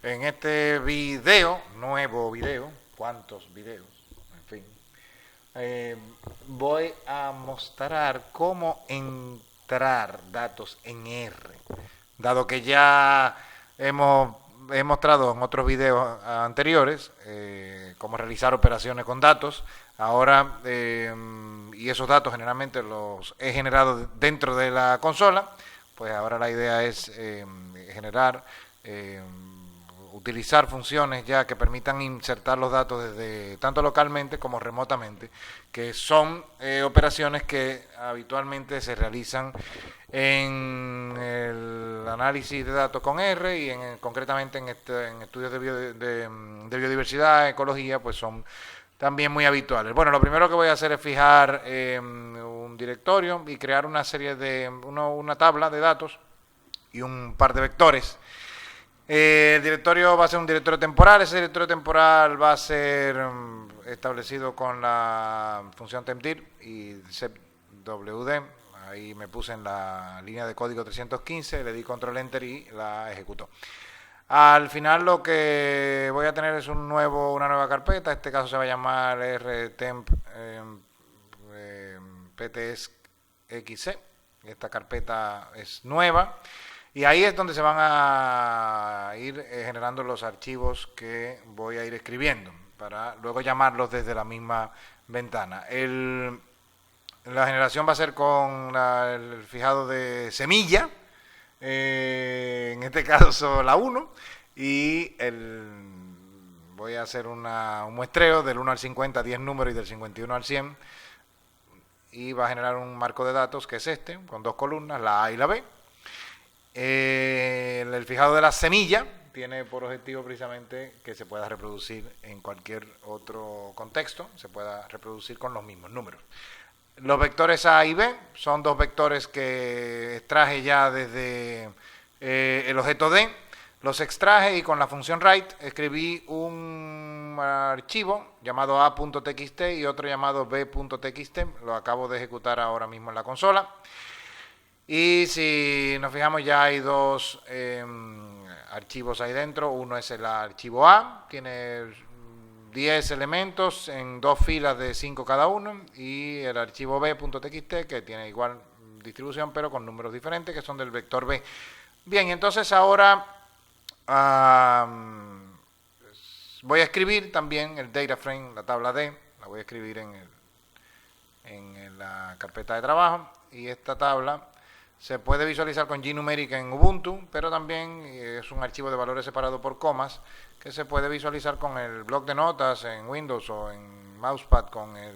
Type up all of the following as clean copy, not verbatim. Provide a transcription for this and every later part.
En este video, nuevo video, ¿cuántos videos? En fin, eh, voy a mostrar cómo entrar datos en R. Dado que ya he mostrado en otros videos anteriores cómo realizar operaciones con datos, ahora, y esos datos generalmente los he generado dentro de la consola, pues ahora la idea es generar utilizar funciones ya que permitan insertar los datos desde tanto localmente como remotamente, que son operaciones que habitualmente se realizan en el análisis de datos con R y concretamente en estudios de biodiversidad, ecología, pues son también muy habituales. Bueno, lo primero que voy a hacer es fijar un directorio y crear una serie de una tabla de datos y un par de vectores. El directorio va a ser un directorio temporal. Ese directorio temporal va a ser establecido con la función tempdir y sepwd. Ahí me puse en la línea de código 315, le di control enter y la ejecutó. Al final lo que voy a tener es una nueva carpeta. En este caso se va a llamar rtemp ptsxc. Esta carpeta es nueva. Y ahí es donde se van a ir generando los archivos que voy a ir escribiendo para luego llamarlos desde la misma ventana. La generación va a ser con el fijado de semilla, en este caso la 1, y voy a hacer un muestreo del 1 al 50, 10 números, y del 51 al 100, y va a generar un marco de datos que es este, con dos columnas, la A y la B. El fijado de la semilla tiene por objetivo precisamente que se pueda reproducir en cualquier otro contexto, se pueda reproducir con los mismos números. Los vectores A y B son dos vectores que extraje ya desde el objeto D, los extraje y con la función write escribí un archivo llamado a.txt y otro llamado b.txt, lo acabo de ejecutar ahora mismo en la consola. Y si nos fijamos, ya hay dos archivos ahí dentro. Uno es el archivo A, tiene 10 elementos en dos filas de 5 cada uno. Y el archivo b.txt, que tiene igual distribución, pero con números diferentes, que son del vector B. Bien, entonces ahora voy a escribir también el data frame, la tabla D. La voy a escribir en la carpeta de trabajo. Y esta tabla se puede visualizar con GNumeric en Ubuntu, pero también es un archivo de valores separado por comas que se puede visualizar con el bloc de notas en Windows o en Mousepad con en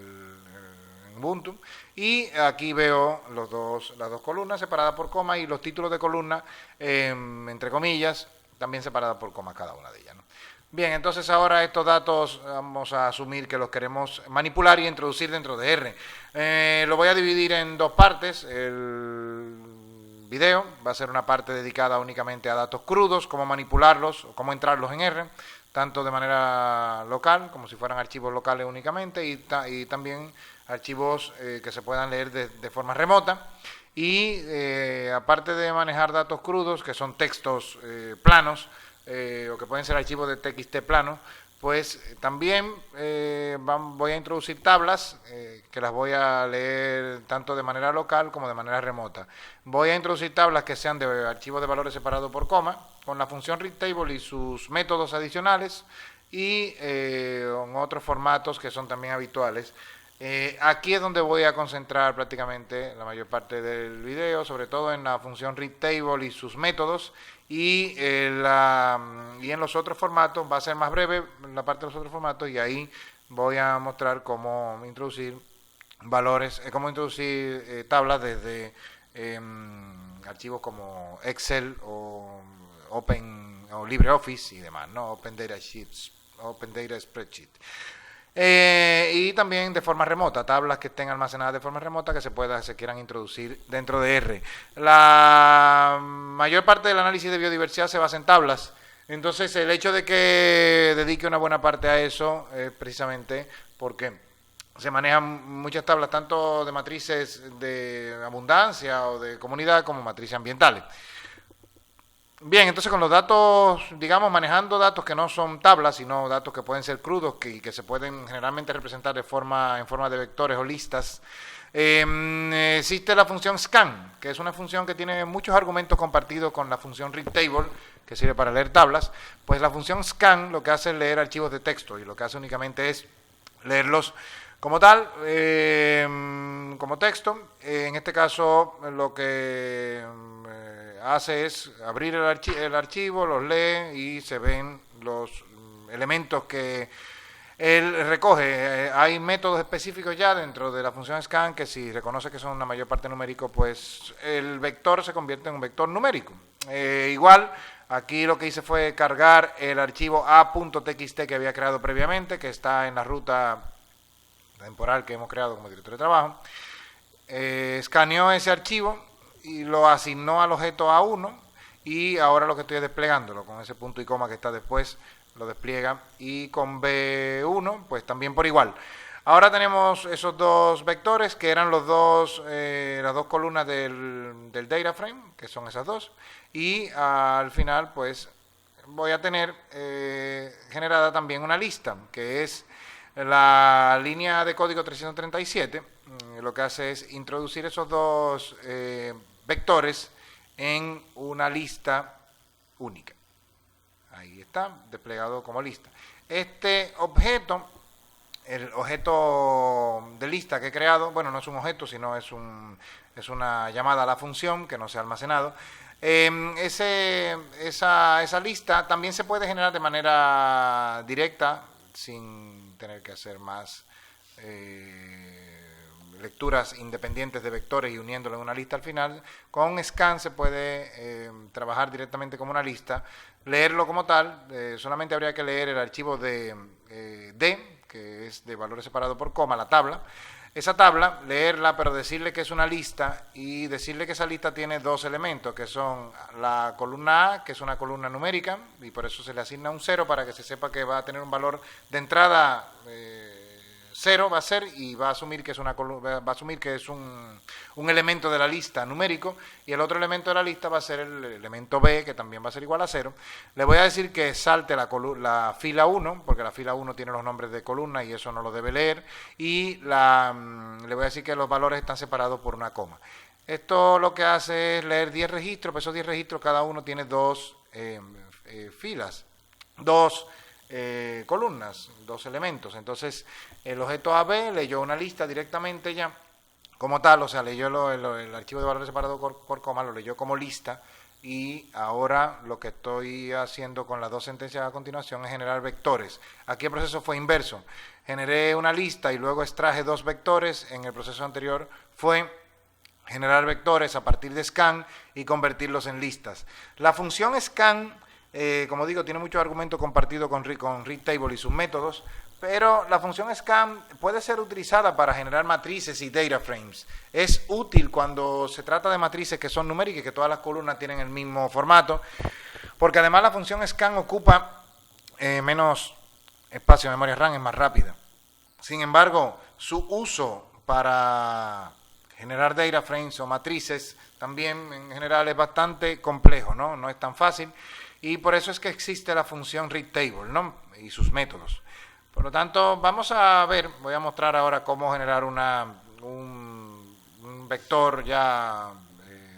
Ubuntu. Y aquí veo las dos columnas separadas por comas y los títulos de columna, entre comillas, también separadas por comas cada una de ellas, ¿no? Bien, entonces ahora estos datos vamos a asumir que los queremos manipular y introducir dentro de R. Lo voy a dividir en dos partes. El video va a ser una parte dedicada únicamente a datos crudos, cómo manipularlos o cómo entrarlos en R, tanto de manera local, como si fueran archivos locales únicamente, y también archivos que se puedan leer de forma remota. Y aparte de manejar datos crudos, que son textos planos, o que pueden ser archivos de TXT plano, pues también voy a introducir tablas que las voy a leer tanto de manera local como de manera remota. Voy a introducir tablas que sean de archivos de valores separados por coma, con la función readTable y sus métodos adicionales, y en otros formatos que son también habituales. Aquí es donde voy a concentrar prácticamente la mayor parte del video, sobre todo en la función readTable y sus métodos, y en los otros formatos va a ser más breve la parte de los otros formatos, y ahí voy a mostrar cómo introducir valores, cómo introducir tablas desde archivos como Excel o Open o LibreOffice y demás, ¿no? Open Data Sheets, Open Data Spreadsheet. Y también de forma remota, tablas que estén almacenadas de forma remota que se quieran introducir dentro de R. La mayor parte del análisis de biodiversidad se basa en tablas. Entonces, el hecho de que dedique una buena parte a eso es precisamente porque se manejan muchas tablas, tanto de matrices de abundancia o de comunidad como matrices ambientales. Bien, entonces con los datos, digamos, manejando datos que no son tablas, sino datos que pueden ser crudos que se pueden generalmente representar en forma de vectores o listas, existe la función scan, que es una función que tiene muchos argumentos compartidos con la función readTable, que sirve para leer tablas. Pues la función scan lo que hace es leer archivos de texto y lo que hace únicamente es leerlos como tal, como texto. En este caso lo que hace es abrir el archivo, los lee y se ven los elementos que él recoge. Hay métodos específicos ya dentro de la función scan que si reconoce que son una mayor parte numérico, pues el vector se convierte en un vector numérico. Igual, aquí lo que hice fue cargar el archivo a.txt que había creado previamente, que está en la ruta temporal que hemos creado como director de trabajo. Escaneó ese archivo y lo asignó al objeto A1 y ahora lo que estoy es desplegándolo con ese punto y coma que está después, lo despliega, y con B1 pues también por igual. Ahora tenemos esos dos vectores que eran las dos columnas del data frame, que son esas dos, y al final pues voy a tener generada también una lista que es la línea de código 337. Lo que hace es introducir esos dos vectores en una lista única. Ahí está, desplegado como lista. Este objeto, el objeto de lista que he creado, bueno, no es un objeto, sino es una llamada a la función que no se ha almacenado. Esa lista también se puede generar de manera directa, sin tener que hacer más lecturas independientes de vectores y uniéndolo en una lista al final. Con scan se puede trabajar directamente como una lista, leerlo como tal. Solamente habría que leer el archivo de D, que es de valores separados por coma, la tabla. Esa tabla, leerla, pero decirle que es una lista y decirle que esa lista tiene dos elementos, que son la columna A, que es una columna numérica, y por eso se le asigna un 0 para que se sepa que va a tener un valor de entrada 0 va a ser, y va a asumir que es un elemento de la lista numérico, y el otro elemento de la lista va a ser el elemento B, que también va a ser igual a 0. Le voy a decir que salte la fila 1, porque la fila 1 tiene los nombres de columna y eso no lo debe leer, y le voy a decir que los valores están separados por una coma. Esto lo que hace es leer 10 registros, pues esos 10 registros cada uno tiene dos filas, dos columnas, dos elementos. Entonces el objeto AB leyó una lista directamente ya como tal, o sea, leyó el archivo de valores separado por coma, lo leyó como lista, y ahora lo que estoy haciendo con las dos sentencias a continuación es generar vectores. Aquí el proceso fue inverso, generé una lista y luego extraje dos vectores. En el proceso anterior fue generar vectores a partir de scan y convertirlos en listas. La función scan, como digo, tiene muchos argumentos compartidos con readTable y sus métodos, pero la función scan puede ser utilizada para generar matrices y data frames. Es útil cuando se trata de matrices que son numéricas y que todas las columnas tienen el mismo formato, porque además la función scan ocupa menos espacio de memoria RAM, es más rápida. Sin embargo, su uso para generar data frames o matrices también en general es bastante complejo, ¿no? No es tan fácil, y por eso es que existe la función readTable, ¿no? Y sus métodos. Por lo tanto, vamos a ver, voy a mostrar ahora cómo generar un vector ya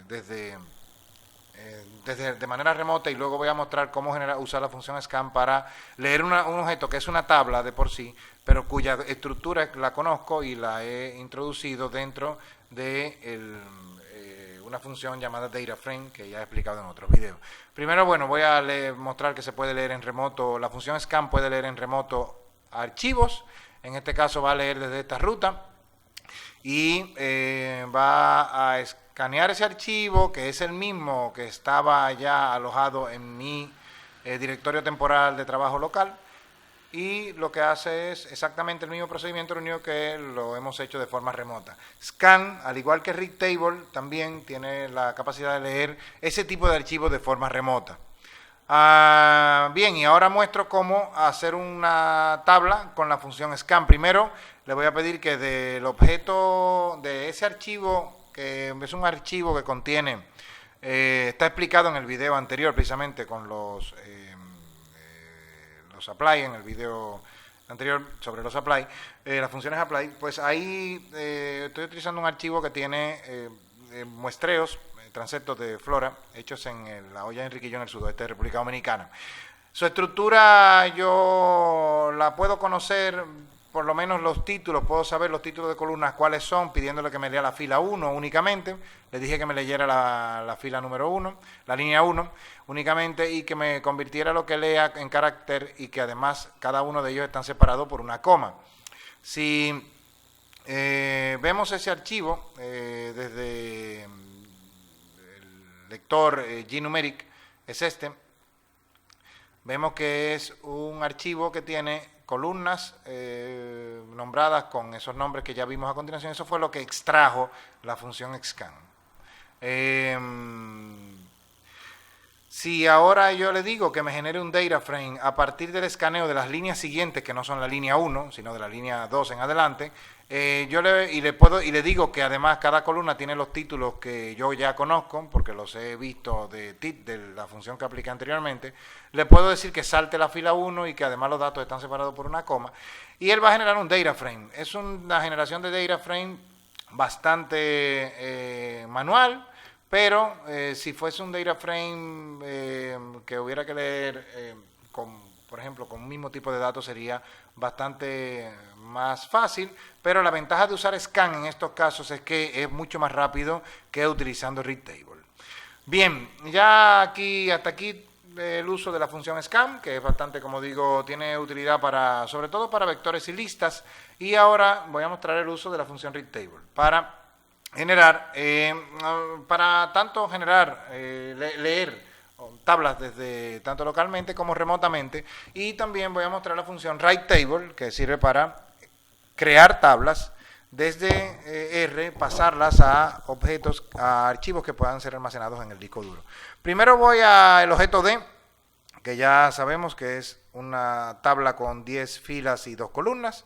de manera remota, y luego voy a mostrar cómo usar la función scan para leer un objeto que es una tabla de por sí, pero cuya estructura la conozco y la he introducido dentro de una función llamada DataFrame, que ya he explicado en otros videos. Primero, bueno, voy a mostrar que se puede leer en remoto. La función scan puede leer en remoto archivos. En este caso va a leer desde esta ruta y va a escanear ese archivo, que es el mismo que estaba ya alojado en mi directorio temporal de trabajo local, y lo que hace es exactamente el mismo procedimiento, lo único que lo hemos hecho de forma remota. Scan, al igual que readTable, también tiene la capacidad de leer ese tipo de archivos de forma remota. Bien, y ahora muestro cómo hacer una tabla con la función scan. Primero le voy a pedir que del objeto de ese archivo, que es un archivo que contiene Está explicado en el video anterior, precisamente con los apply, en el video anterior sobre los apply, las funciones apply. Pues ahí estoy utilizando un archivo que tiene muestreos, transeptos de flora, hechos en la olla de Enriquillo en el sudoeste de República Dominicana. Su estructura yo la puedo conocer, por lo menos los títulos, puedo saber los títulos de columnas cuáles son, pidiéndole que me lea la fila 1 únicamente. Le dije que me leyera la fila número 1, la línea 1 únicamente, y que me convirtiera lo que lea en carácter, y que además cada uno de ellos están separados por una coma. Si vemos ese archivo desde el lector GNumeric, es este. Vemos que es un archivo que tiene columnas nombradas con esos nombres que ya vimos a continuación. Eso fue lo que extrajo la función scan. Si ahora yo le digo que me genere un data frame a partir del escaneo de las líneas siguientes, que no son la línea 1, sino de la línea 2 en adelante, le digo que además cada columna tiene los títulos que yo ya conozco, porque los he visto de la función que apliqué anteriormente, le puedo decir que salte la fila 1 y que además los datos están separados por una coma, y él va a generar un data frame. Es una generación de data frame bastante manual, pero si fuese un data frame que hubiera que leer por ejemplo, con un mismo tipo de datos, sería bastante más fácil, pero la ventaja de usar scan en estos casos es que es mucho más rápido que utilizando read table. Bien, ya hasta aquí el uso de la función scan, que es bastante, como digo, tiene utilidad sobre todo para vectores y listas, y ahora voy a mostrar el uso de la función read table para generar, leer tablas desde tanto localmente como remotamente, y también voy a mostrar la función write-table, que sirve para crear tablas desde R, pasarlas a objetos, a archivos que puedan ser almacenados en el disco duro. Primero voy al objeto D, que ya sabemos que es una tabla con 10 filas y 2 columnas,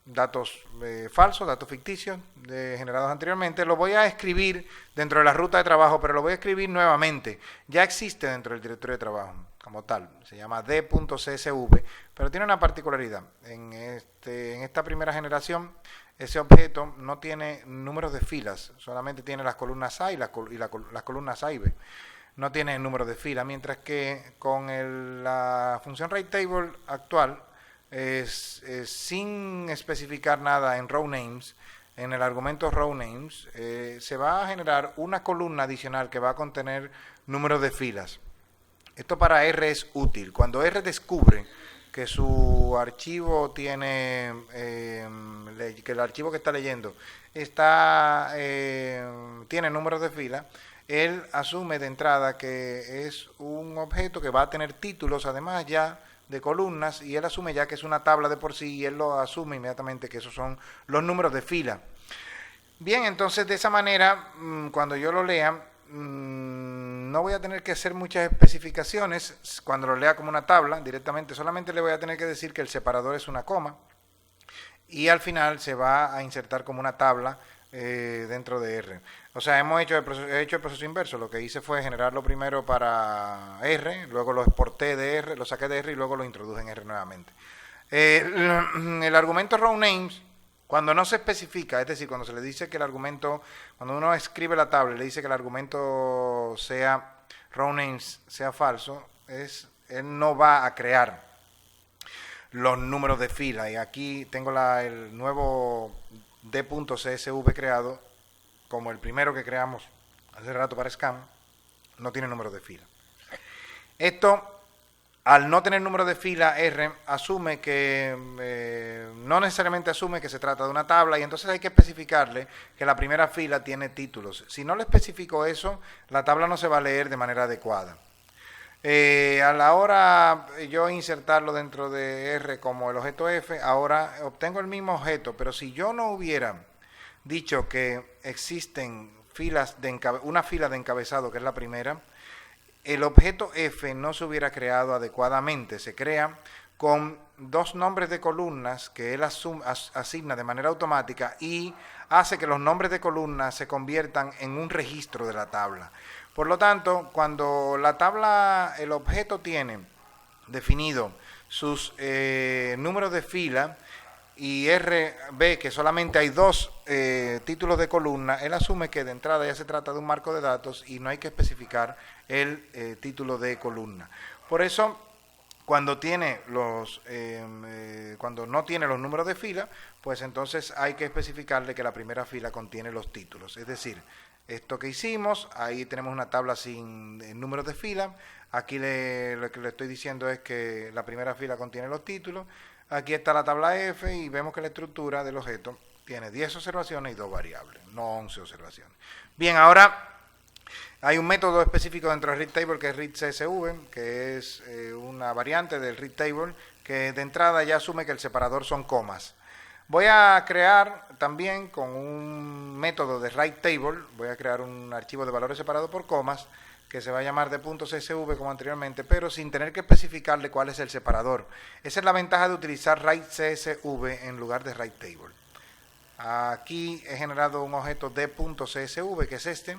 datos falsos, datos ficticios generados anteriormente. Lo voy a escribir dentro de la ruta de trabajo, pero lo voy a escribir nuevamente. Ya existe dentro del directorio de trabajo como tal, se llama d.csv, pero tiene una particularidad. En esta primera generación, ese objeto no tiene números de filas, solamente tiene las columnas A y las columnas A y B. No tiene número de fila, mientras que con la función write-table actual, sin especificar nada en row names, en el argumento row names, se va a generar una columna adicional que va a contener números de filas. Esto para R es útil. Cuando R descubre que su archivo tiene, que el archivo que está leyendo tiene números de fila, él asume de entrada que es un objeto que va a tener títulos, además ya de columnas, y él asume ya que es una tabla de por sí, y él lo asume inmediatamente que esos son los números de fila. Bien, entonces de esa manera, cuando yo lo lea, no voy a tener que hacer muchas especificaciones. Cuando lo lea como una tabla directamente, solamente le voy a tener que decir que el separador es una coma, y al final se va a insertar como una tabla dentro de R. O sea, he hecho el proceso inverso. Lo que hice fue generarlo primero para R, luego lo exporté de R, lo saqué de R y luego lo introduje en R nuevamente. El argumento row names, cuando no se especifica, es decir, cuando se le dice que el argumento, cuando uno escribe la tabla y le dice que el argumento sea row names sea falso, él no va a crear los números de fila. Y aquí tengo el nuevo d.csv creado, como el primero que creamos hace rato para scan, no tiene número de fila. Esto, al no tener número de fila, R asume que, no necesariamente asume que se trata de una tabla, y entonces hay que especificarle que la primera fila tiene títulos. Si no le especifico eso, la tabla no se va a leer de manera adecuada. A la hora yo insertarlo dentro de R como el objeto F, ahora obtengo el mismo objeto, pero si yo no hubiera dicho que existen una fila de encabezado, que es la primera, el objeto F no se hubiera creado adecuadamente. Se crea con 2 nombres de columnas que él asigna de manera automática, y hace que los nombres de columnas se conviertan en un registro de la tabla. Por lo tanto, cuando la tabla, el objeto tiene definido sus números de fila y R ve que solamente hay dos títulos de columna, él asume que de entrada ya se trata de un marco de datos y no hay que especificar el título de columna. Por eso, cuando no tiene los números de fila, pues entonces hay que especificarle que la primera fila contiene los títulos. Es decir, esto que hicimos, ahí tenemos una tabla sin números de fila. Aquí lo que le estoy diciendo es que la primera fila contiene los títulos. Aquí está la tabla F y vemos que la estructura del objeto tiene 10 observaciones y 2 variables, no 11 observaciones. Bien, ahora hay un método específico dentro del read table que es readCSV, que es una variante del read table que de entrada ya asume que el separador son comas. Voy a crear también con un método de writeTable, voy a crear un archivo de valores separado por comas que se va a llamar de .csv como anteriormente, pero sin tener que especificarle cuál es el separador. Esa es la ventaja de utilizar writeCSV en lugar de writeTable. Aquí he generado un objeto de .csv, que es este,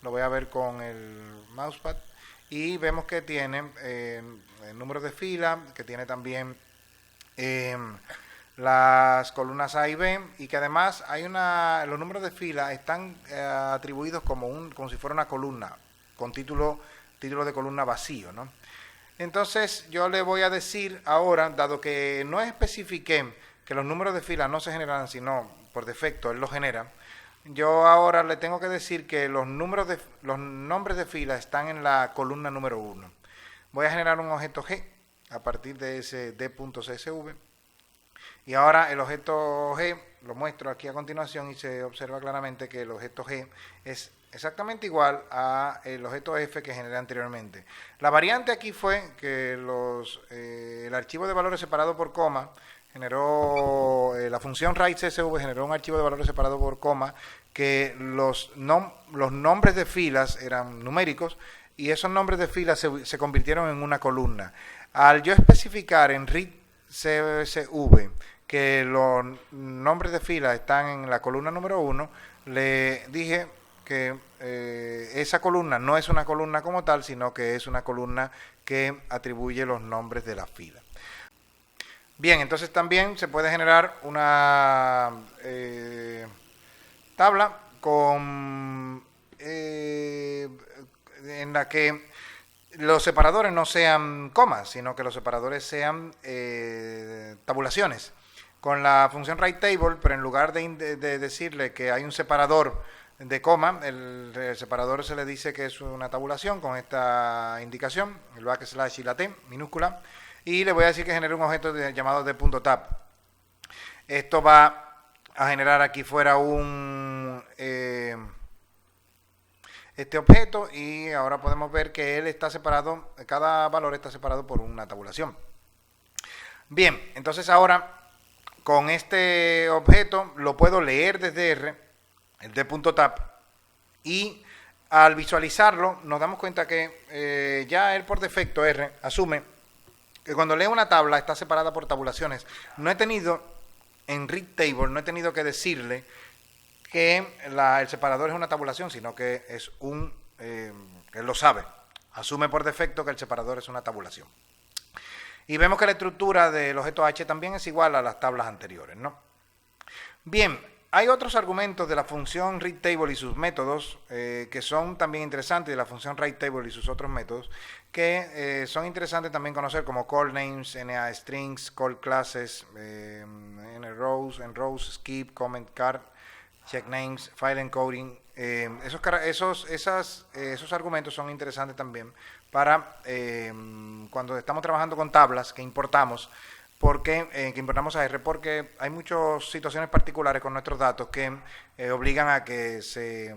lo voy a ver con el mousepad, y vemos que tiene el número de fila, que tiene también las columnas A y B, y que además los números de fila están atribuidos como si fuera una columna, con título de columna vacío, ¿no? Entonces yo le voy a decir ahora, dado que no especifiqué que los números de fila no se generan, sino por defecto él los genera, yo ahora le tengo que decir que los nombres de fila están en la columna número 1. Voy a generar un objeto G a partir de ese d.csv. Y ahora el objeto G lo muestro aquí a continuación y se observa claramente que el objeto G es exactamente igual al objeto F que generé anteriormente. La variante aquí fue que el archivo de valores separado por coma generó, la función writeCSV generó un archivo de valores separado por coma que los nombres de filas eran numéricos y esos nombres de filas se convirtieron en una columna. Al yo especificar en readCSV que los nombres de fila están en la columna número 1, le dije que esa columna no es una columna como tal, sino que es una columna que atribuye los nombres de la fila. Bien, entonces también se puede generar una tabla en la que los separadores no sean comas, sino que los separadores sean tabulaciones. Con la función writeTable, pero en lugar de decirle que hay un separador de coma, el separador se le dice que es una tabulación con esta indicación, el backslash y la T minúscula, y le voy a decir que genere un objeto llamado de.tab. Esto va a generar aquí fuera este objeto y ahora podemos ver que él está separado, cada valor está separado por una tabulación. Bien, entonces ahora con este objeto lo puedo leer desde R, el d.tab, y al visualizarlo nos damos cuenta que ya él por defecto R asume que cuando leo una tabla está separada por tabulaciones. No he tenido en readTable, no he tenido que decirle que el separador es una tabulación, sino que es él lo sabe, asume por defecto que el separador es una tabulación. Y vemos que la estructura del objeto H también es igual a las tablas anteriores, ¿no? Bien, hay otros argumentos de la función readTable y sus métodos que son también interesantes, de la función writeTable y sus otros métodos, que son interesantes también conocer, como call names, NaStrings, call classes, nrows, skip, comment card, check names, file encoding. Esos argumentos son interesantes también para cuando estamos trabajando con tablas que importamos, que importamos a R, porque hay muchas situaciones particulares con nuestros datos que obligan a que se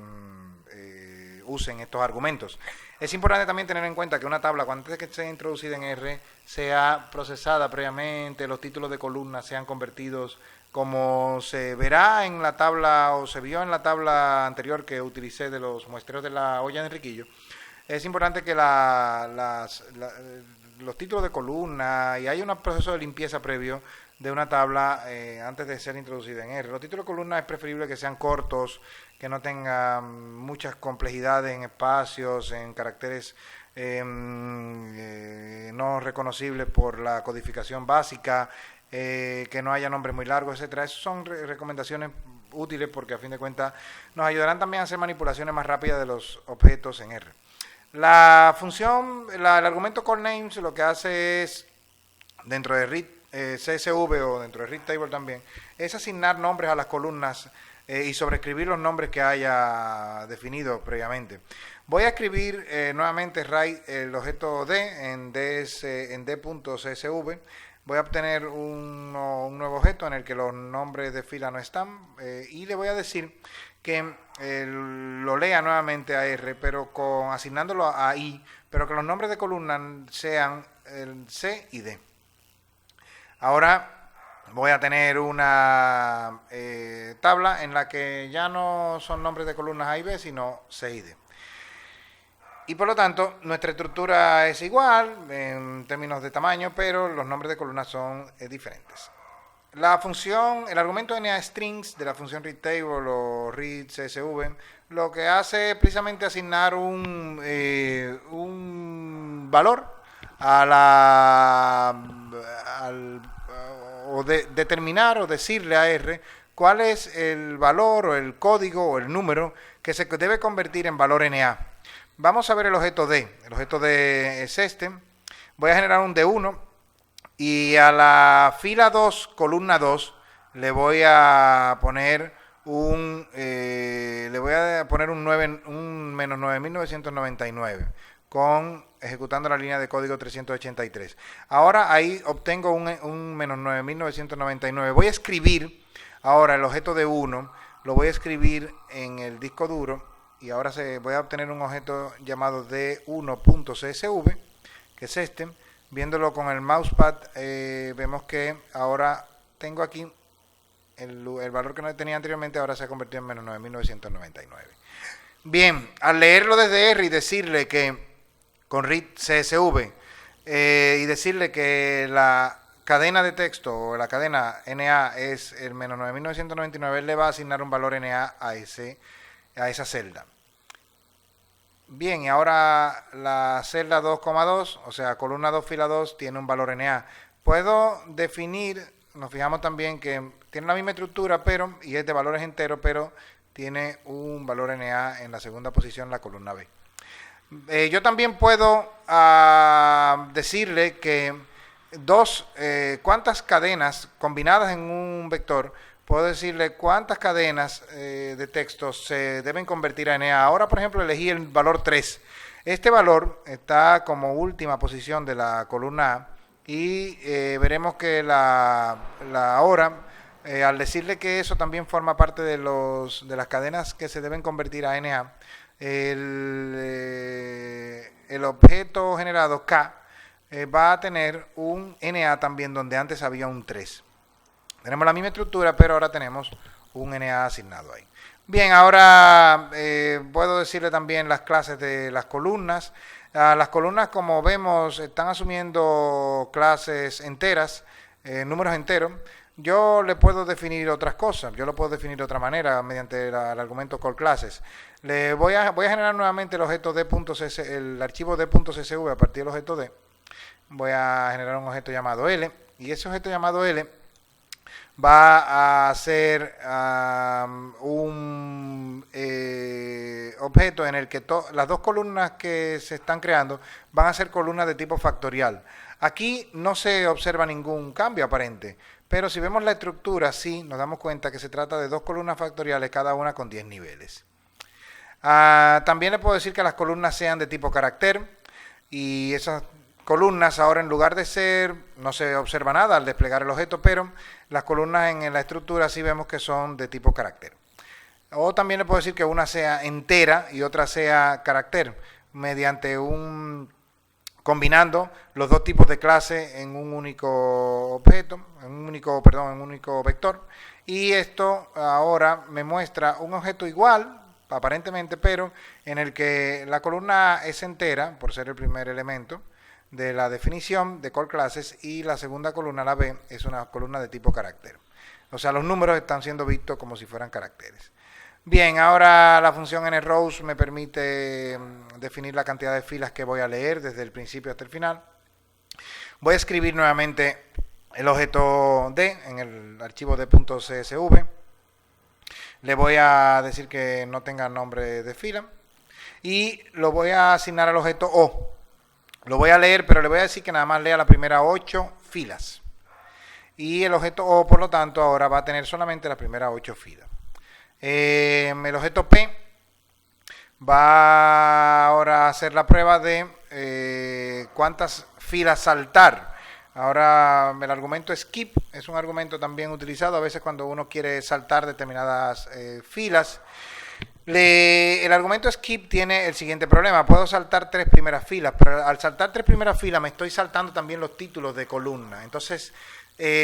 usen estos argumentos. Es importante también tener en cuenta que una tabla, cuando antes de que sea introducida en R, sea procesada previamente, los títulos de columna sean convertidos, como se verá en la tabla o se vio en la tabla anterior que utilicé de los muestreos de la olla de Enriquillo. Es importante que la los títulos de columna y hay un proceso de limpieza previo de una tabla antes de ser introducida en R. Los títulos de columna es preferible que sean cortos, que no tengan muchas complejidades en espacios, en caracteres no reconocibles por la codificación básica, que no haya nombres muy largos, etcétera. Esas son recomendaciones útiles porque a fin de cuentas nos ayudarán también a hacer manipulaciones más rápidas de los objetos en R. La función, el argumento callNames lo que hace es, dentro de read CSV o dentro de read table también, es asignar nombres a las columnas y sobreescribir los nombres que haya definido previamente. Voy a escribir nuevamente write el objeto D en D.csv. Voy a obtener un nuevo objeto en el que los nombres de fila no están y le voy a decir que lo lea nuevamente a R, pero asignándolo a I, pero que los nombres de columna sean el C y D. Ahora voy a tener una tabla en la que ya no son nombres de columnas A y B, sino C y D. Y por lo tanto, nuestra estructura es igual en términos de tamaño, pero los nombres de columnas son diferentes. La función, el argumento NaStrings de la función readTable o readCSV, lo que hace es precisamente asignar un valor a determinar o decirle a R cuál es el valor o el código o el número que se debe convertir en valor NA. Vamos a ver el objeto D. El objeto D es este. Voy a generar un D1 y a la fila 2, columna 2, le voy a poner un menos 9.999 ejecutando la línea de código 383. Ahora ahí obtengo un menos 9.999. Voy a escribir ahora el objeto D1, lo voy a escribir en el disco duro y ahora voy a obtener un objeto llamado D1.csv, que es este. Viéndolo con el mousepad, vemos que ahora tengo aquí el valor que no tenía anteriormente, ahora se ha convertido en menos 9.999. Bien, al leerlo desde R y decirle que con read CSV y decirle que la cadena de texto o la cadena NA es el menos 9.999, él le va a asignar un valor NA a esa celda. Bien, y ahora la celda 2,2, o sea, columna 2, fila 2, tiene un valor NA. Puedo definir, nos fijamos también que tiene la misma estructura, y es de valores enteros, pero tiene un valor NA en la segunda posición, la columna B. Yo también puedo decirle que cuántas cadenas combinadas en un vector, puedo decirle cuántas cadenas de texto se deben convertir a NA. Ahora, por ejemplo, elegí el valor 3. Este valor está como última posición de la columna A y veremos que ahora, al decirle que eso también forma parte de las cadenas que se deben convertir a NA, el objeto generado K va a tener un NA también donde antes había un 3. Tenemos la misma estructura, pero ahora tenemos un NA asignado ahí. Bien, ahora puedo decirle también las clases de las columnas. Las columnas, como vemos, están asumiendo clases enteras, números enteros. Yo le puedo definir otras cosas, yo lo puedo definir de otra manera mediante el argumento callClasses. Voy a generar nuevamente el objeto el archivo D.csv a partir del objeto D. Voy a generar un objeto llamado L y ese objeto llamado L va a ser un objeto en el que las dos columnas que se están creando van a ser columnas de tipo factorial. Aquí no se observa ningún cambio aparente, pero si vemos la estructura, sí nos damos cuenta que se trata de dos columnas factoriales, cada una con 10 niveles. También le puedo decir que las columnas sean de tipo carácter y esas columnas ahora, en lugar de ser, no se observa nada al desplegar el objeto, pero las columnas en la estructura sí vemos que son de tipo carácter. O también le puedo decir que una sea entera y otra sea carácter, mediante combinando los dos tipos de clase en un único objeto, en un único vector. Y esto ahora me muestra un objeto igual, aparentemente, pero en el que la columna A es entera, por ser el primer elemento, de la definición de call classes, y la segunda columna, la B, es una columna de tipo carácter. O sea, los números están siendo vistos como si fueran caracteres. Bien, ahora la función nRows me permite definir la cantidad de filas que voy a leer desde el principio hasta el final. Voy a escribir nuevamente el objeto D en el archivo d.csv. Le voy a decir que no tenga nombre de fila y lo voy a asignar al objeto O. Lo voy a leer, pero le voy a decir que nada más lea la primera 8 filas. Y el objeto O, por lo tanto, ahora va a tener solamente las primeras 8 filas. El objeto P va ahora a hacer la prueba de cuántas filas saltar. Ahora el argumento skip es un argumento también utilizado a veces cuando uno quiere saltar determinadas filas. El argumento skip tiene el siguiente problema: puedo saltar 3 primeras filas, pero al saltar 3 primeras filas me estoy saltando también los títulos de columna. Entonces,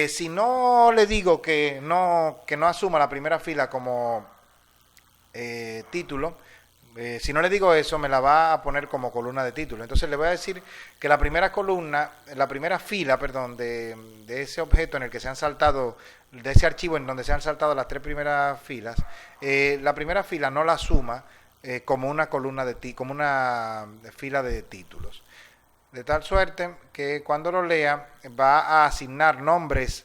si no le digo que no asuma la primera fila como título, si no le digo eso, me la va a poner como columna de título. Entonces le voy a decir que la primera columna, la primera fila, perdón, de ese objeto en el que se han saltado, de ese archivo en donde se han saltado las 3 primeras filas, la primera fila no la asuma como una columna como una fila de títulos. De tal suerte que cuando lo lea va a asignar nombres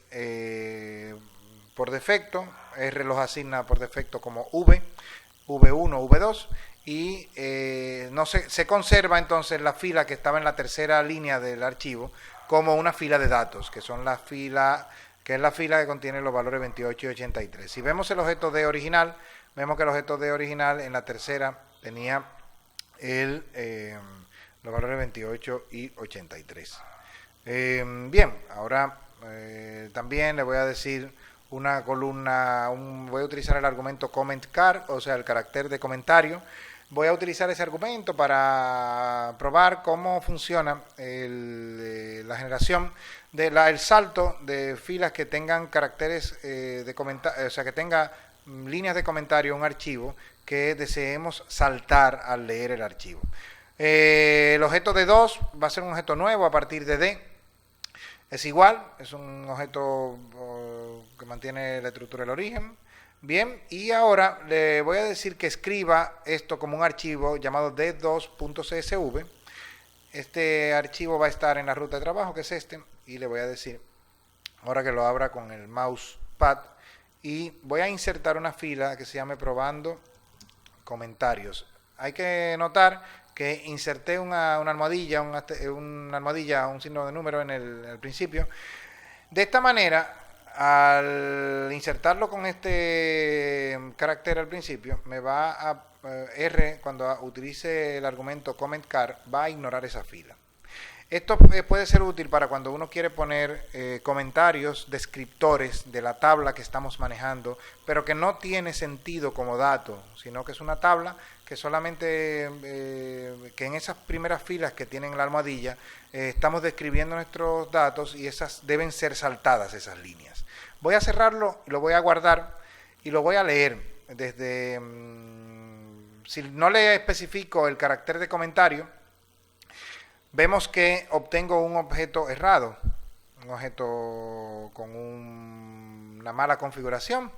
por defecto. R los asigna por defecto como V, V1, V2, y no se conserva entonces la fila que estaba en la tercera línea del archivo como una fila de datos, que son la fila, que es la fila que contiene los valores 28 y 83. Si vemos el objeto D original, vemos que el objeto D original en la tercera tenía los valores 28 y 83. Bien, ahora también le voy a decir una columna, voy a utilizar el argumento comment char, o sea, el carácter de comentario. Voy a utilizar ese argumento para probar cómo funciona la generación el salto de filas que tengan caracteres de comentario, o sea, que tenga líneas de comentario, un archivo que deseemos saltar al leer el archivo. El objeto de 2 va a ser un objeto nuevo a partir de D. Es igual, es un objeto que mantiene la estructura del origen. Bien, y ahora le voy a decir que escriba esto como un archivo llamado d2.csv. Este archivo va a estar en la ruta de trabajo, que es este, y le voy a decir, ahora que lo abra con el mousepad, y voy a insertar una fila que se llame probando comentarios. Hay que notar que inserté una almohadilla, un signo de número en el principio. De esta manera, al insertarlo con este carácter al principio, me va a R, cuando utilice el argumento comment char, va a ignorar esa fila. Esto puede ser útil para cuando uno quiere poner comentarios descriptores de la tabla que estamos manejando, pero que no tiene sentido como dato, sino que es una tabla que solamente, que en esas primeras filas que tienen la almohadilla, estamos describiendo nuestros datos y esas deben ser saltadas, esas líneas. Voy a cerrarlo, lo voy a guardar y lo voy a leer desde, si no le especifico el carácter de comentario, vemos que obtengo un objeto errado, un objeto con una mala configuración,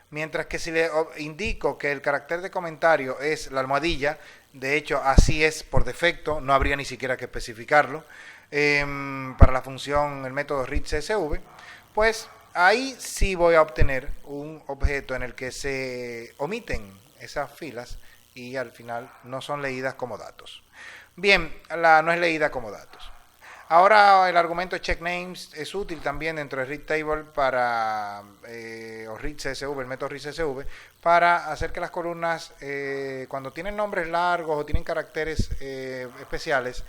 mientras que si le indico que el carácter de comentario es la almohadilla, de hecho así es por defecto, no habría ni siquiera que especificarlo, para la función, el método readCSV, pues ahí sí voy a obtener un objeto en el que se omiten esas filas y al final no son leídas como datos. Bien, no es leída como datos. Ahora el argumento checkNames es útil también dentro de readTable para, o readCSV, el método readCSV, para hacer que las columnas, cuando tienen nombres largos o tienen caracteres especiales,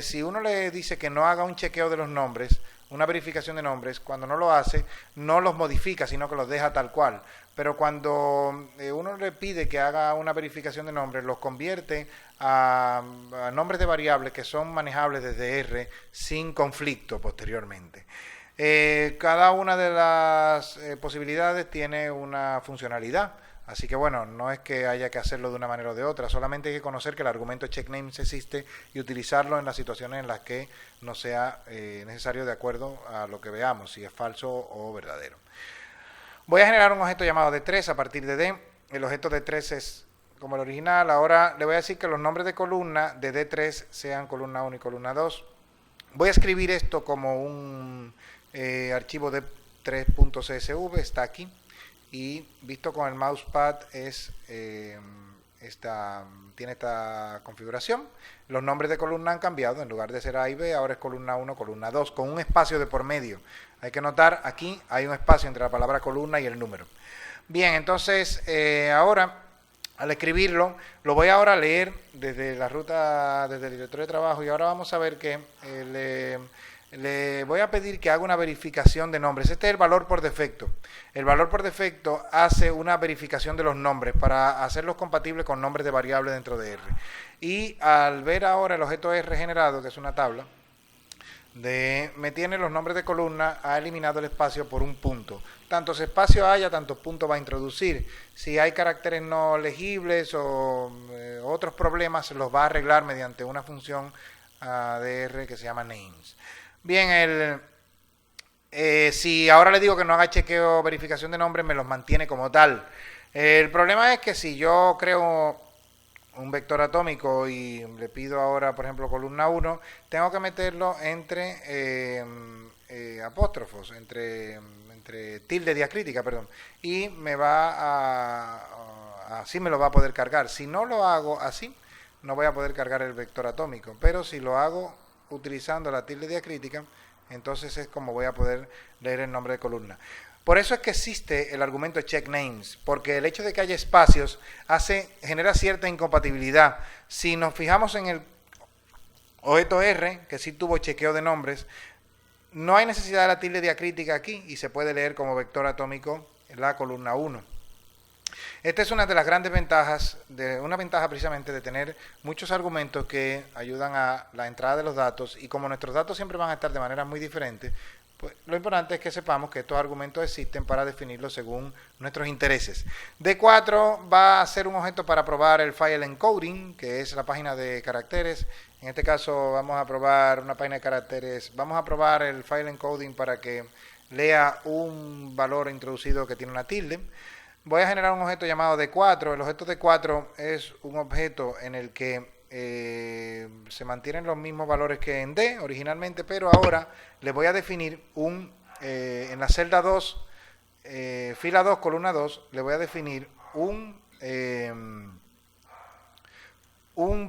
si uno le dice que no haga un chequeo de los nombres, una verificación de nombres, cuando no lo hace, no los modifica, sino que los deja tal cual. Pero cuando uno le pide que haga una verificación de nombres, los convierte a nombres de variables que son manejables desde R sin conflicto posteriormente. Cada una de las posibilidades tiene una funcionalidad. Así que bueno, no es que haya que hacerlo de una manera o de otra, solamente hay que conocer que el argumento checknames existe y utilizarlo en las situaciones en las que no sea necesario de acuerdo a lo que veamos, si es falso o verdadero. Voy a generar un objeto llamado D3 a partir de D. El objeto D3 es como el original. Ahora le voy a decir que los nombres de columna de D3 sean columna 1 y columna 2. Voy a escribir esto como un archivo D3.csv, está aquí. Y visto con el mousepad tiene esta configuración. Los nombres de columna han cambiado, en lugar de ser A y B, ahora es columna 1, columna 2, con un espacio de por medio. Hay que notar, aquí hay un espacio entre la palabra columna y el número. Bien, entonces ahora, al escribirlo, lo voy ahora a leer desde la ruta, desde el directorio de trabajo, y ahora vamos a ver que le voy a pedir que haga una verificación de nombres. Este es el valor por defecto. El valor por defecto hace una verificación de los nombres para hacerlos compatibles con nombres de variables dentro de R. Y al ver ahora el objeto R generado, que es una tabla, me tiene los nombres de columna, ha eliminado el espacio por un punto. Tantos espacios haya, tantos puntos va a introducir. Si hay caracteres no legibles o otros problemas, los va a arreglar mediante una función de R que se llama names. Bien, si ahora le digo que no haga chequeo o verificación de nombres, me los mantiene como tal. El problema es que si yo creo un vector atómico y le pido ahora, por ejemplo, columna 1, tengo que meterlo entre apóstrofos, entre tilde diacrítica, perdón, y me va así me lo va a poder cargar. Si no lo hago así, no voy a poder cargar el vector atómico, pero si lo hago utilizando la tilde diacrítica, entonces es como voy a poder leer el nombre de columna. Por eso es que existe el argumento checknames, porque el hecho de que haya espacios genera cierta incompatibilidad. Si nos fijamos en el objeto R, que sí tuvo chequeo de nombres, no hay necesidad de la tilde diacrítica aquí y se puede leer como vector atómico en la columna 1. Esta es una de las grandes ventajas, una ventaja precisamente de tener muchos argumentos que ayudan a la entrada de los datos, y como nuestros datos siempre van a estar de manera muy diferente, pues lo importante es que sepamos que estos argumentos existen para definirlos según nuestros intereses. D4 va a ser un objeto para probar el file encoding, que es la página de caracteres. En este caso vamos a probar una página de caracteres, vamos a probar el file encoding para que lea un valor introducido que tiene una tilde. Voy a generar un objeto llamado D4. El objeto D4 es un objeto en el que se mantienen los mismos valores que en D originalmente, pero ahora le voy a definir en la celda 2, fila 2, columna 2, le voy a definir un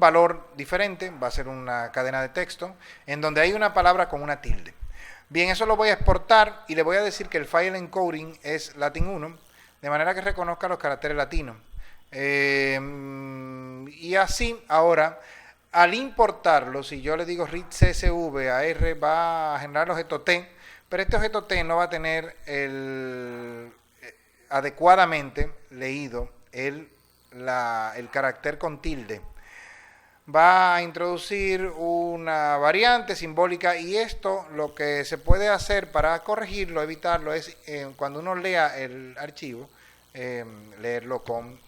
valor diferente, va a ser una cadena de texto, en donde hay una palabra con una tilde. Bien, eso lo voy a exportar y le voy a decir que el file encoding es Latin 1, de manera que reconozca los caracteres latinos. Y así, ahora, al importarlo, si yo le digo read CSV a R, va a generar el objeto T, pero este objeto T no va a tener adecuadamente leído el carácter con tilde. Va a introducir una variante simbólica, y esto lo que se puede hacer para corregirlo, evitarlo, es cuando uno lea el archivo, leerlo con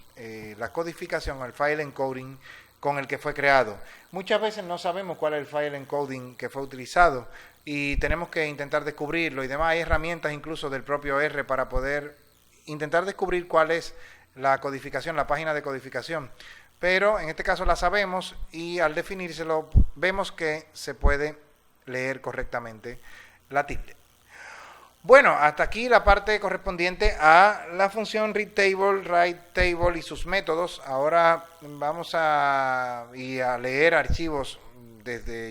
la codificación o el file encoding con el que fue creado. Muchas veces no sabemos cuál es el file encoding que fue utilizado y tenemos que intentar descubrirlo y demás. Hay herramientas incluso del propio R para poder intentar descubrir cuál es la codificación, la página de codificación. Pero en este caso la sabemos y al definírselo vemos que se puede leer correctamente la tilde. Bueno, hasta aquí la parte correspondiente a la función readTable, writeTable y sus métodos. Ahora vamos a leer archivos.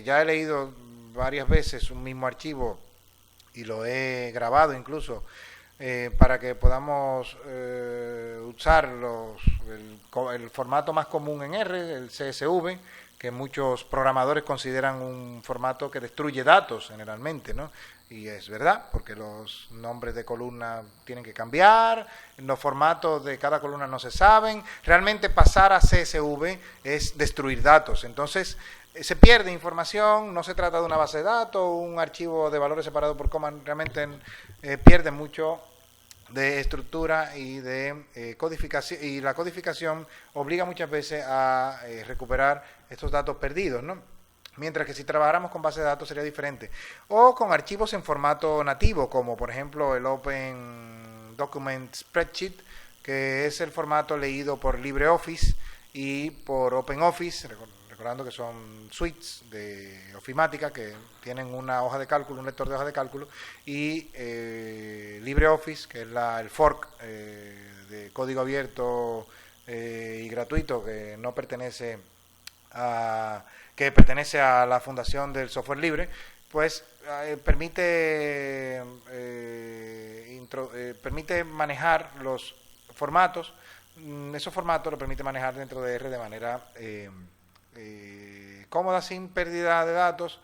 Ya he leído varias veces un mismo archivo y lo he grabado incluso para que podamos usar el formato más común en R, el CSV, que muchos programadores consideran un formato que destruye datos generalmente, ¿no? Y es verdad, porque los nombres de columna tienen que cambiar, los formatos de cada columna no se saben. Realmente pasar a CSV es destruir datos. Entonces, se pierde información, no se trata de una base de datos, un archivo de valores separados por coma, realmente pierde mucho de estructura y de codificación, y la codificación obliga muchas veces a recuperar estos datos perdidos, ¿no? Mientras que si trabajáramos con base de datos sería diferente. O con archivos en formato nativo, como por ejemplo el Open Document Spreadsheet, que es el formato leído por LibreOffice y por OpenOffice, recordando que son suites de ofimática que tienen una hoja de cálculo, un lector de hoja de cálculo, y LibreOffice, que es el fork de código abierto y gratuito que no pertenece que pertenece a la Fundación del Software Libre, pues permite manejar los formatos. Esos formatos lo permite manejar dentro de R de manera cómoda, sin pérdida de datos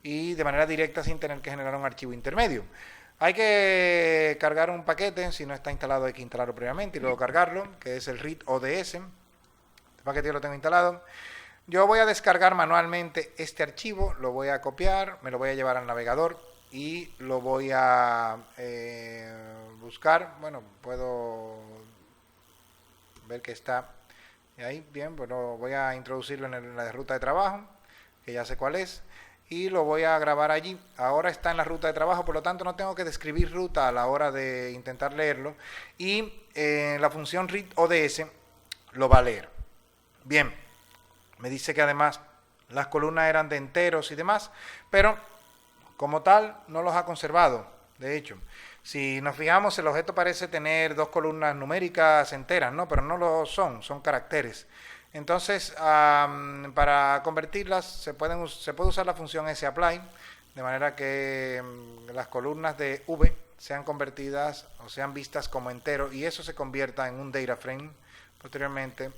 y de manera directa sin tener que generar un archivo intermedio. Hay que cargar un paquete, si no está instalado hay que instalarlo previamente y luego cargarlo, que es el read ODS. El paquete yo lo tengo instalado. Yo voy a descargar manualmente este archivo, lo voy a copiar, me lo voy a llevar al navegador y lo voy a buscar. Bueno, puedo ver que está ahí, bien, bueno, voy a introducirlo en la ruta de trabajo, que ya sé cuál es, y lo voy a grabar allí. Ahora está en la ruta de trabajo, por lo tanto no tengo que describir ruta a la hora de intentar leerlo, y la función read ODS lo va a leer. Bien, me dice que además las columnas eran de enteros y demás, pero como tal no los ha conservado. De hecho, si nos fijamos, el objeto parece tener dos columnas numéricas enteras, ¿no? Pero no lo son, son caracteres. Entonces, para convertirlas se puede usar la función sapply, de manera que las columnas de V sean convertidas o sean vistas como enteros, y eso se convierta en un data frame posteriormente,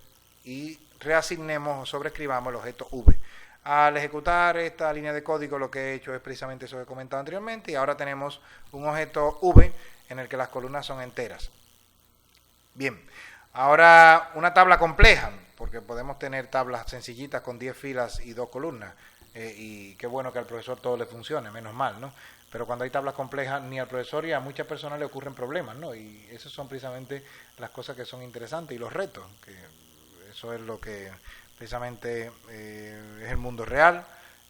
y reasignemos o sobreescribamos el objeto V. Al ejecutar esta línea de código lo que he hecho es precisamente eso que he comentado anteriormente, y ahora tenemos un objeto V en el que las columnas son enteras. Bien, ahora una tabla compleja, porque podemos tener tablas sencillitas con 10 filas y 2 columnas, y qué bueno que al profesor todo le funcione, menos mal, ¿no? Pero cuando hay tablas complejas, ni al profesor y a muchas personas le ocurren problemas, ¿no? Y esas son precisamente las cosas que son interesantes y los retos, que eso es lo que precisamente es el mundo real,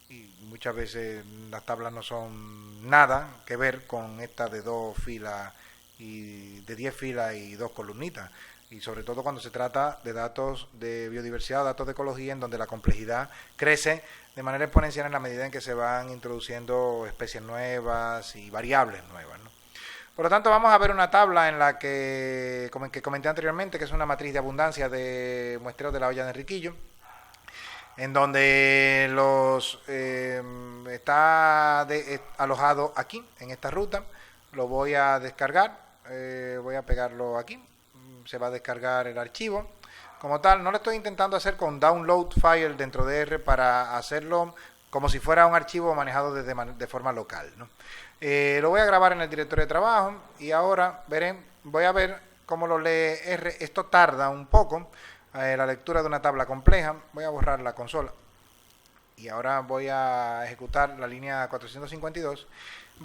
y muchas veces las tablas no son nada que ver con esta de 2 filas y de 10 filas y 2 columnitas, y sobre todo cuando se trata de datos de biodiversidad, datos de ecología, en donde la complejidad crece de manera exponencial en la medida en que se van introduciendo especies nuevas y variables nuevas, ¿no? Por lo tanto, vamos a ver una tabla en la que comenté anteriormente, que es una matriz de abundancia de muestreos de la olla de Enriquillo, en donde está alojado aquí, en esta ruta. Lo voy a descargar, voy a pegarlo aquí, se va a descargar el archivo. Como tal, no lo estoy intentando hacer con download file dentro de R para hacerlo como si fuera un archivo manejado de forma local, ¿no? Lo voy a grabar en el directorio de trabajo y ahora voy a ver cómo lo lee R. Esto tarda un poco, la lectura de una tabla compleja. Voy a borrar la consola y ahora voy a ejecutar la línea 452.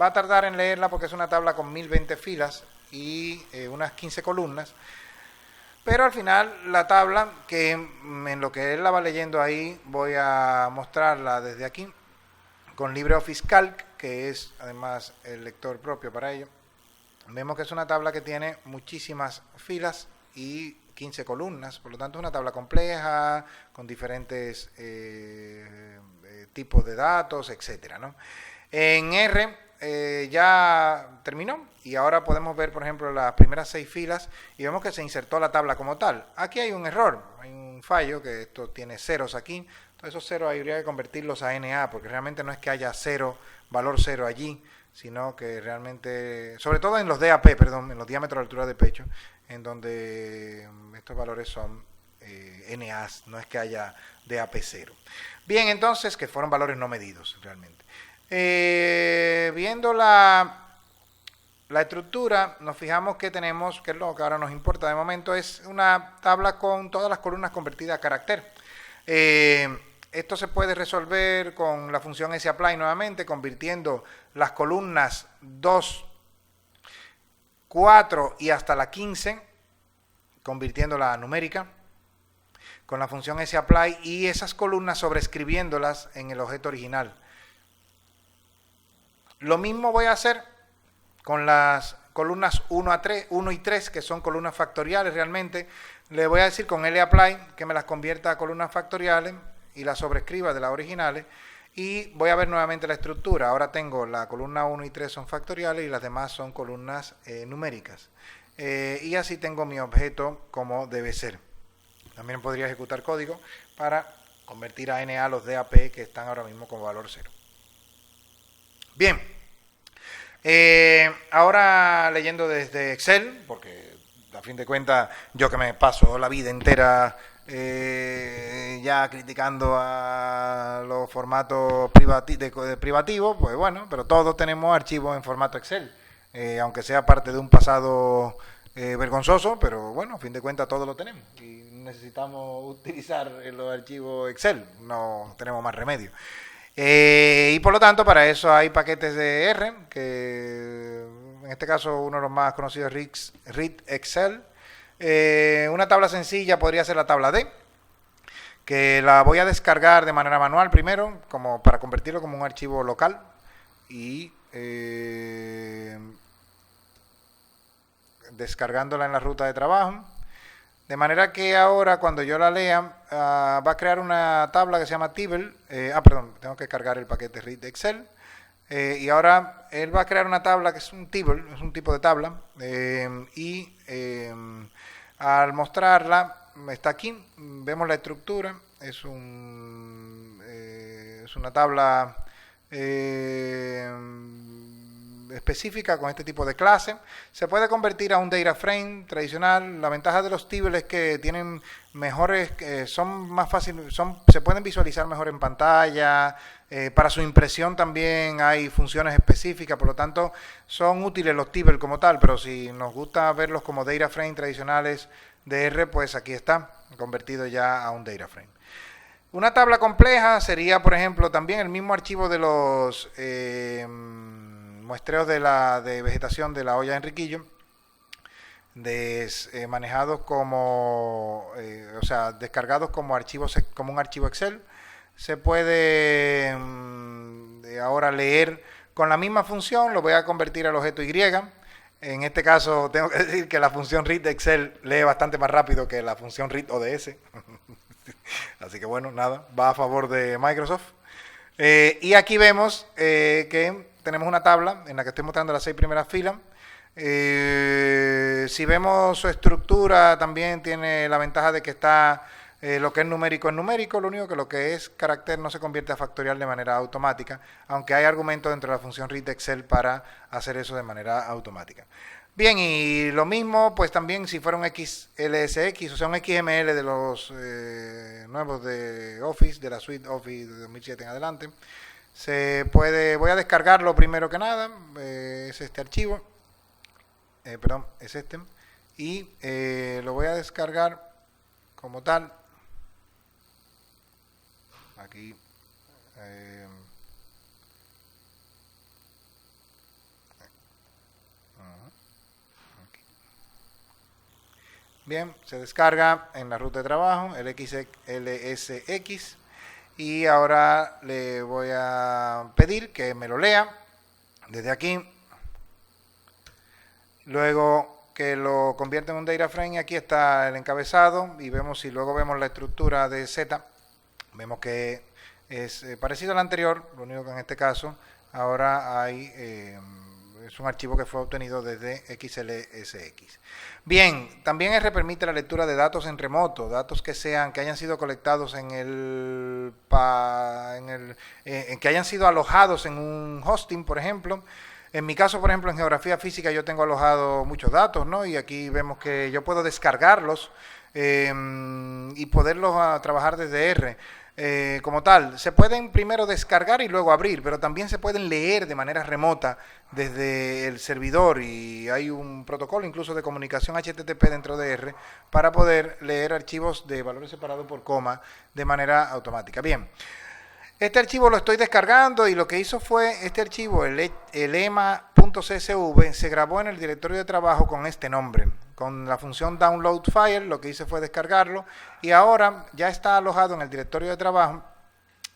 Va a tardar en leerla porque es una tabla con 1020 filas y unas 15 columnas. Pero al final la tabla, que en lo que él la va leyendo ahí, voy a mostrarla desde aquí con LibreOffice Calc, que es además el lector propio para ello. Vemos que es una tabla que tiene muchísimas filas y 15 columnas, por lo tanto es una tabla compleja, con diferentes tipos de datos, etcétera, ¿no? En R ya terminó y ahora podemos ver, por ejemplo, las primeras 6 filas y vemos que se insertó la tabla como tal. Aquí hay un error, hay un fallo, que esto tiene ceros aquí. Entonces esos ceros habría que convertirlos a NA, porque realmente no es que haya valor 0 allí, sino que realmente, sobre todo en los DAP, en los diámetros de altura de pecho, en donde estos valores son NAs, no es que haya DAP 0. Bien, entonces, que fueron valores no medidos realmente. Viendo la estructura, nos fijamos que tenemos, que es lo que ahora nos importa de momento, es una tabla con todas las columnas convertidas a carácter. Esto se puede resolver con la función sapply nuevamente, convirtiendo las columnas 2, 4 y hasta la 15, convirtiéndola a numérica, con la función sapply, y esas columnas sobreescribiéndolas en el objeto original. Lo mismo voy a hacer con las columnas 1 y 3, que son columnas factoriales realmente. Le voy a decir con lapply que me las convierta a columnas factoriales y las sobreescriba de las originales. Y voy a ver nuevamente la estructura. Ahora tengo la columna 1 y 3 son factoriales y las demás son columnas numéricas. Y así tengo mi objeto como debe ser. También podría ejecutar código para convertir a NA los DAP que están ahora mismo como valor 0. Bien. Ahora leyendo desde Excel, porque a fin de cuentas yo que me paso la vida entera ya criticando a los formatos privativos, pues bueno, pero todos tenemos archivos en formato Excel, aunque sea parte de un pasado vergonzoso, pero bueno, a fin de cuentas todos lo tenemos y necesitamos utilizar los archivos Excel, no tenemos más remedio. Y por lo tanto para eso hay paquetes de R, que en este caso uno de los más conocidos es Read Excel. Una tabla sencilla podría ser la tabla D, que la voy a descargar de manera manual primero, como para convertirlo como un archivo local, y descargándola en la ruta de trabajo. De manera que ahora cuando yo la lea va a crear una tabla que se llama table. Perdón, tengo que cargar el paquete read Excel. Y ahora él va a crear una tabla que es un table, es un tipo de tabla. Al mostrarla, está aquí, vemos la estructura. Es una tabla específica con este tipo de clase. Se puede convertir a un data frame tradicional. La ventaja de los tables es que tienen mejores, son más fáciles, se pueden visualizar mejor en pantalla. Para su impresión también hay funciones específicas, por lo tanto son útiles los tables como tal, pero si nos gusta verlos como data frame tradicionales de R, pues aquí está, convertido ya a un data frame. Una tabla compleja sería, por ejemplo, también el mismo archivo de los muestreos de vegetación de la olla de Enriquillo, manejados como, descargados como archivos, como un archivo Excel. Se puede ahora leer con la misma función, lo voy a convertir al objeto Y. En este caso tengo que decir que la función read Excel lee bastante más rápido que la función read ODS. Así que bueno, nada, va a favor de Microsoft. Y aquí vemos que tenemos una tabla en la que estoy mostrando las 6 primeras filas. Si vemos su estructura, también tiene la ventaja de que está lo que es numérico en numérico, lo único que lo que es carácter no se convierte a factorial de manera automática, aunque hay argumentos dentro de la función read Excel para hacer eso de manera automática. Bien, y lo mismo, pues también si fuera un XLSX, o sea, un XML de los nuevos de Office, de la suite Office de 2007 en adelante, voy a descargarlo primero que nada, es este archivo, es este, y lo voy a descargar como tal, aquí, bien, se descarga en la ruta de trabajo el XLSX y ahora le voy a pedir que me lo lea desde aquí, luego que lo convierta en un data frame. Aquí está el encabezado y vemos, si luego vemos la estructura de Z, vemos que es parecido al anterior, lo único que en este caso ahora es un archivo que fue obtenido desde XLSX. Bien, también R permite la lectura de datos en remoto, datos que hayan sido colectados que hayan sido alojados en un hosting, por ejemplo. En mi caso, por ejemplo, en geografía física yo tengo alojado muchos datos, ¿no? Y aquí vemos que yo puedo descargarlos y poderlos trabajar desde R. Como tal, se pueden primero descargar y luego abrir, pero también se pueden leer de manera remota desde el servidor, y hay un protocolo incluso de comunicación HTTP dentro de R para poder leer archivos de valores separados por coma de manera automática. Bien, Este archivo lo estoy descargando y lo que hizo fue, este archivo, el ema.csv, se grabó en el directorio de trabajo con este nombre. Con la función download file, lo que hice fue descargarlo y ahora ya está alojado en el directorio de trabajo.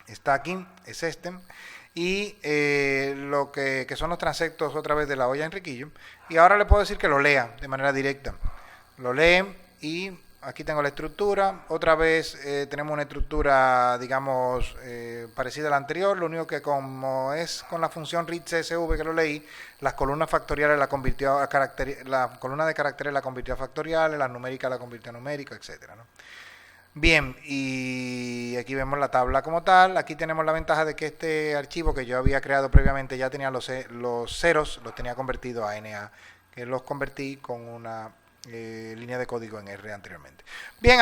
Está aquí, es este. Y lo que son los transectos otra vez de la olla Enriquillo. Y ahora le puedo decir que lo lea de manera directa. Lo lee y aquí tengo la estructura. Otra vez tenemos una estructura, digamos, parecida a la anterior. Lo único que como es con la función readcsv que lo leí, las columnas factoriales la convirtió a la columna de caracteres la convirtió a factoriales, las numéricas la convirtió a numéricas, etcétera, ¿no? Bien, y aquí vemos la tabla como tal. Aquí tenemos la ventaja de que este archivo que yo había creado previamente ya tenía los ceros, los tenía convertidos a NA, que los convertí con una línea de código en R anteriormente. Bien,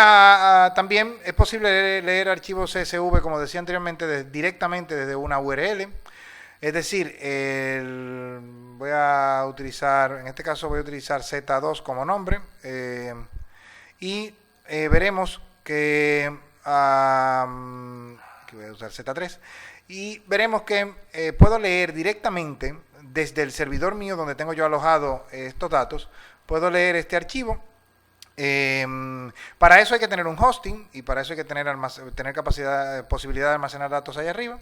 también es posible leer archivos CSV, como decía anteriormente, directamente desde una URL. Es decir, voy a utilizar, en este caso voy a utilizar Z2 como nombre y veremos que aquí voy a usar Z3 y veremos que puedo leer directamente desde el servidor mío donde tengo yo alojado estos datos. Puedo leer este archivo. Para eso hay que tener un hosting y para eso hay que tener posibilidad de almacenar datos allá arriba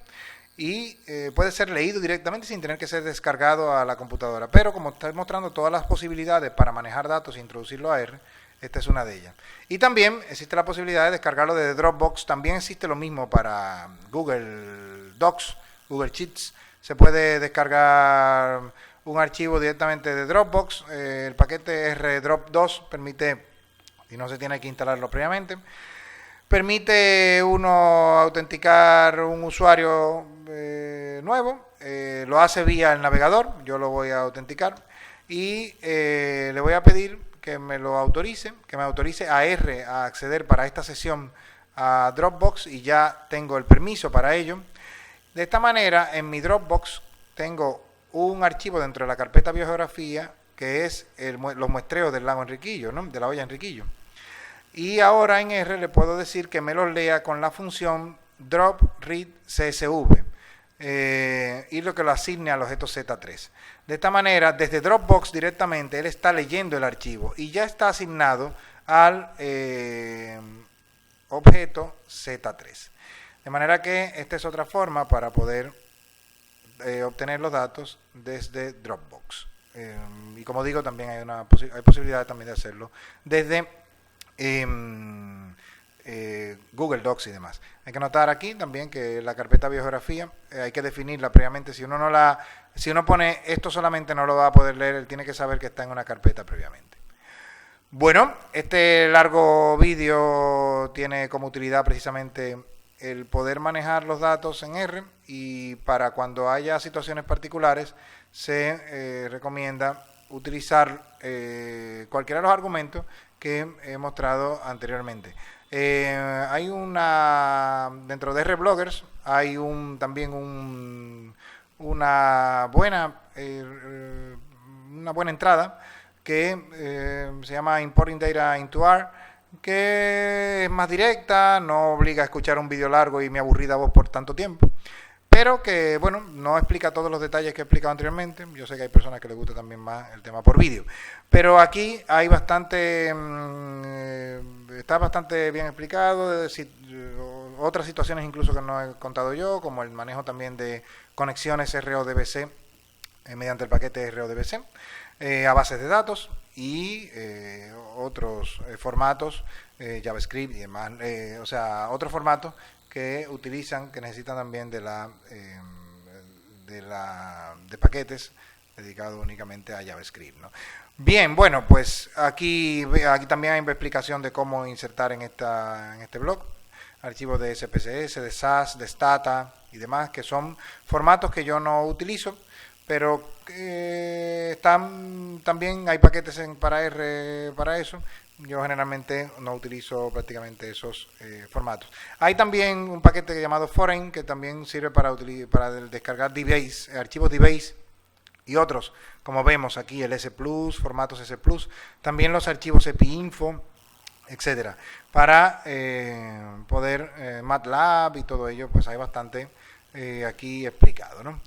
y puede ser leído directamente sin tener que ser descargado a la computadora, pero como está mostrando todas las posibilidades para manejar datos e introducirlo a R, esta es una de ellas. Y también existe la posibilidad de descargarlo desde Dropbox. También existe lo mismo para Google Docs, Google Sheets. Se puede descargar un archivo directamente de Dropbox. El paquete rdrop2 permite, y no se tiene que instalarlo previamente, permite uno autenticar un usuario nuevo. Lo hace vía el navegador. Yo lo voy a autenticar y le voy a pedir que me lo autorice, que me autorice a R a acceder para esta sesión a Dropbox y ya tengo el permiso para ello. De esta manera, en mi Dropbox tengo un archivo dentro de la carpeta biogeografía que es los muestreos del lago Enriquillo, ¿no? De la olla Enriquillo. Y ahora en R le puedo decir que me los lea con la función drop read csv y lo que lo asigne al objeto Z3. De esta manera, desde Dropbox directamente, él está leyendo el archivo y ya está asignado al objeto Z3. De manera que esta es otra forma para poder obtener los datos desde Dropbox. Y como digo, también hay posibilidad también de hacerlo desde Google Docs y demás. Hay que notar aquí también que la carpeta biogeografía hay que definirla previamente. Si uno pone esto solamente no lo va a poder leer, él tiene que saber que está en una carpeta previamente. Bueno, este largo vídeo tiene como utilidad precisamente el poder manejar los datos en R y para cuando haya situaciones particulares se recomienda utilizar cualquiera de los argumentos que he mostrado anteriormente. Hay dentro de RBloggers hay también una buena entrada que se llama Importing Data into R, que es más directa, no obliga a escuchar un vídeo largo y mi aburrida voz por tanto tiempo, pero que, bueno, no explica todos los detalles que he explicado anteriormente. Yo sé que hay personas que les gusta también más el tema por vídeo, pero aquí hay está bastante bien explicado, otras situaciones incluso que no he contado yo, como el manejo también de conexiones RODBC mediante el paquete RODBC a bases de datos y otros formatos, JavaScript y demás, o sea, otros formatos que necesitan también de paquetes dedicados únicamente a JavaScript, ¿no? Bien, bueno, pues aquí también hay una explicación de cómo insertar en este blog archivos de SPSS, de SAS, de Stata y demás, que son formatos que yo no utilizo, pero también hay paquetes para R para eso. Yo generalmente no utilizo prácticamente esos formatos. Hay también un paquete llamado Foreign que también sirve para descargar DBase, archivos DBase y otros, como vemos aquí el S+, formatos S+, también los archivos EPIinfo, etcétera. Para poder MATLAB y todo ello, pues hay bastante aquí explicado, ¿no?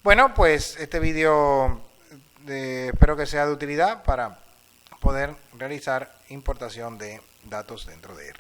Bueno, pues este vídeo espero que sea de utilidad para poder realizar importación de datos dentro de R.